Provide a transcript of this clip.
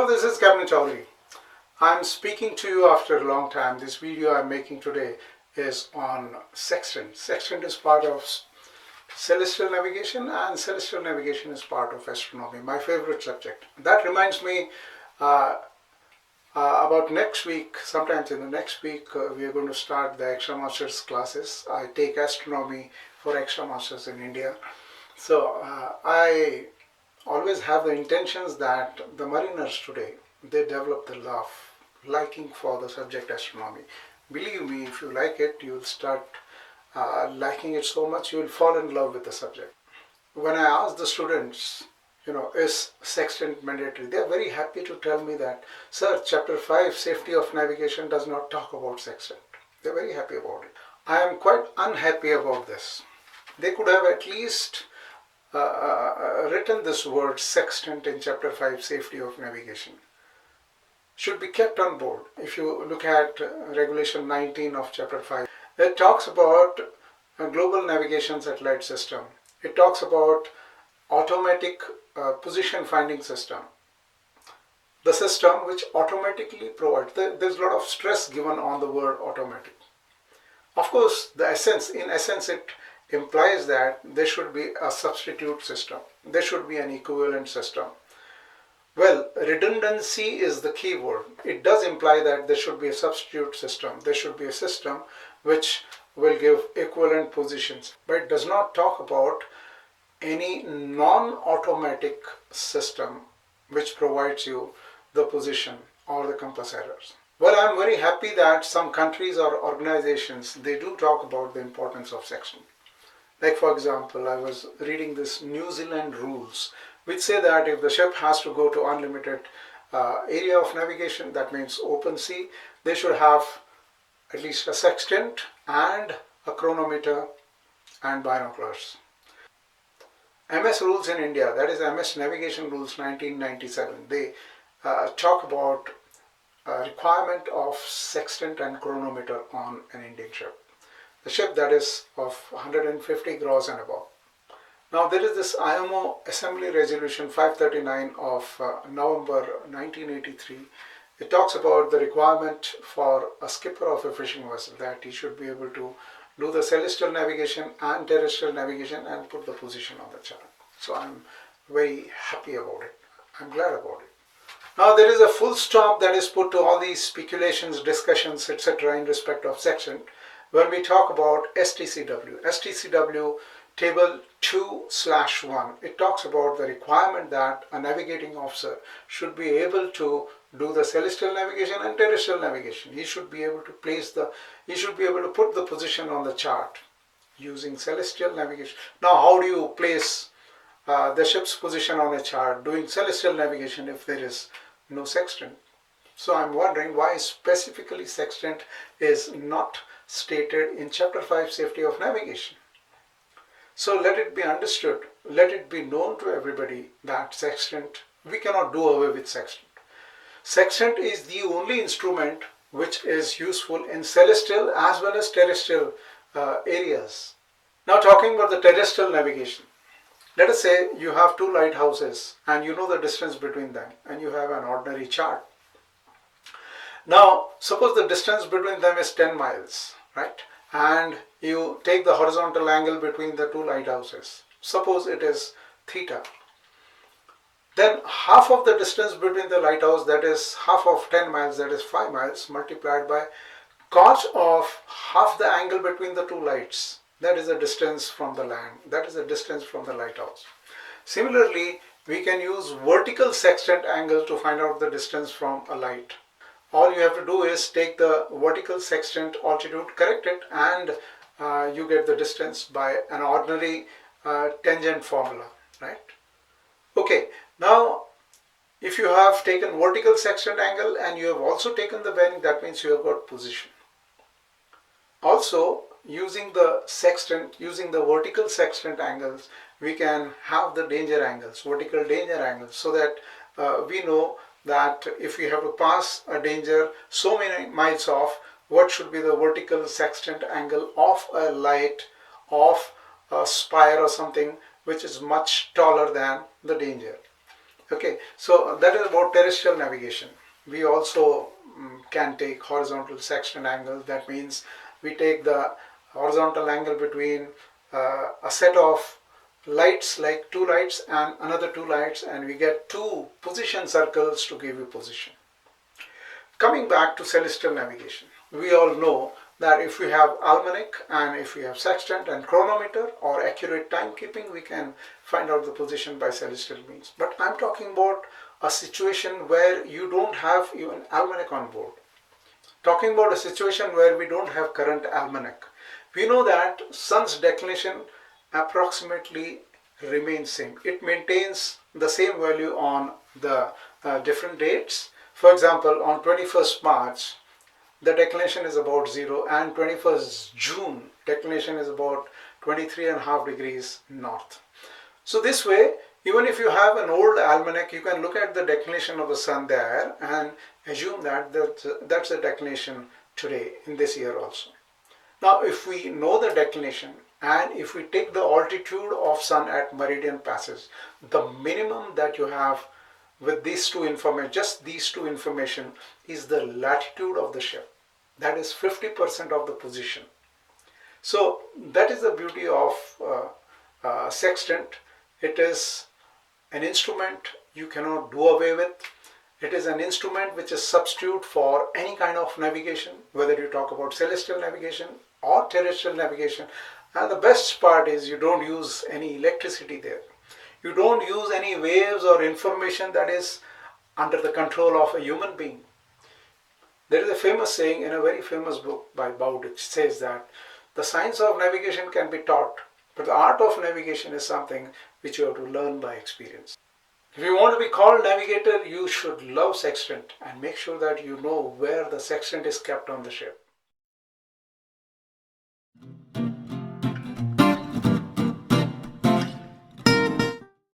Hello, this is Captain Chaudhari. I'm speaking to you after a long time. This video I'm making today is on Sextant. Sextant is part of celestial navigation, and celestial navigation is part of astronomy, my favorite subject. That reminds me about next week, sometimes in the next week, we are going to start the extra masters classes. I take astronomy for extra masters in India. So I always have the intentions that the mariners today, they develop the liking for the subject astronomy. Believe me, if you like it, you'll start liking it so much, you'll fall in love with the subject. When I ask the students, is sextant mandatory? They are very happy to tell me that, sir, chapter 5, safety of navigation, does not talk about sextant. They're very happy about it. I am quite unhappy about this. They could have at least written this word sextant in chapter 5, safety of navigation. Should be kept on board. If you look at regulation 19 of chapter 5, it talks about a global navigation satellite system. It talks about automatic position finding system. The system which automatically provides, there's a lot of stress given on the word automatic. Of course, in essence it implies that there should be a substitute system. There should be an equivalent system. Well, redundancy is the key word. It does imply that there should be a substitute system. There should be a system which will give equivalent positions. But it does not talk about any non-automatic system which provides you the position or the compass errors. Well, I'm very happy that some countries or organizations, they do talk about the importance of sextant. Like, for example, I was reading this New Zealand rules, which say that if the ship has to go to unlimited area of navigation, that means open sea, they should have at least a sextant and a chronometer and binoculars. MS rules in India, that is MS Navigation Rules 1997, they talk about requirement of sextant and chronometer on an Indian ship. The ship that is of 150 gross and above. Now there is this IMO Assembly Resolution 539 of November 1983. It talks about the requirement for a skipper of a fishing vessel that he should be able to do the celestial navigation and terrestrial navigation and put the position on the chart. So I'm very happy about it. I'm glad about it. Now there is a full stop that is put to all these speculations, discussions, etc. in respect of sextant when we talk about STCW. STCW table 2/1, it talks about the requirement that a navigating officer should be able to do the celestial navigation and terrestrial navigation. He should be able to put the position on the chart using celestial navigation. Now how do you place the ship's position on a chart doing celestial navigation if there is no sextant? So I'm wondering why specifically sextant is not stated in chapter 5, safety of navigation. So let it be understood, let it be known to everybody that sextant, we cannot do away with sextant. Sextant is the only instrument which is useful in celestial as well as terrestrial areas. Now talking about the terrestrial navigation. Let us say you have two lighthouses and you know the distance between them and you have an ordinary chart. Now suppose the distance between them is 10 miles, right? And you take the horizontal angle between the two lighthouses. Suppose it is theta. Then half of the distance between the lighthouse, that is half of 10 miles, that is 5 miles, multiplied by cos of half the angle between the two lights. That is the distance from the land. That is the distance from the lighthouse. Similarly, we can use vertical sextant angle to find out the distance from a light. All you have to do is take the vertical sextant altitude, correct it, and you get the distance by an ordinary tangent formula, right? Okay, now if you have taken vertical sextant angle and you have also taken the bearing, that means you have got position. Also, using the sextant, using the vertical sextant angles, we can have the danger angles, vertical danger angles, so that we know that if we have to pass a danger so many miles off, what should be the vertical sextant angle of a light, of a spire or something which is much taller than the danger. Okay, so that is about terrestrial navigation. We also can take horizontal sextant angles. That means we take the horizontal angle between a set of lights, like two lights and another two lights, and we get two position circles to give you position. Coming back to celestial navigation, we all know that if we have almanac and if we have sextant and chronometer or accurate timekeeping, we can find out the position by celestial means. But I'm talking about a situation where you don't have even almanac on board. Talking about a situation where we don't have current almanac. We know that sun's declination approximately remains same. It maintains the same value on the different dates. For example, on 21st March, the declination is about 0, and 21st June, declination is about 23.5 degrees north. So this way, even if you have an old almanac, you can look at the declination of the sun there and assume that that's the declination today in this year also. Now, if we know the declination and if we take the altitude of sun at meridian passes, the minimum that you have with these two information, just these two information, is the latitude of the ship. That is 50% of the position. So that is the beauty of sextant. It is an instrument you cannot do away with. It is an instrument which is substitute for any kind of navigation, whether you talk about celestial navigation or terrestrial navigation. And the best part is you don't use any electricity there. You don't use any waves or information that is under the control of a human being. There is a famous saying in a very famous book by Baud, which says that the science of navigation can be taught, but the art of navigation is something which you have to learn by experience. If you want to be called navigator, you should love sextant and make sure that you know where the sextant is kept on the ship.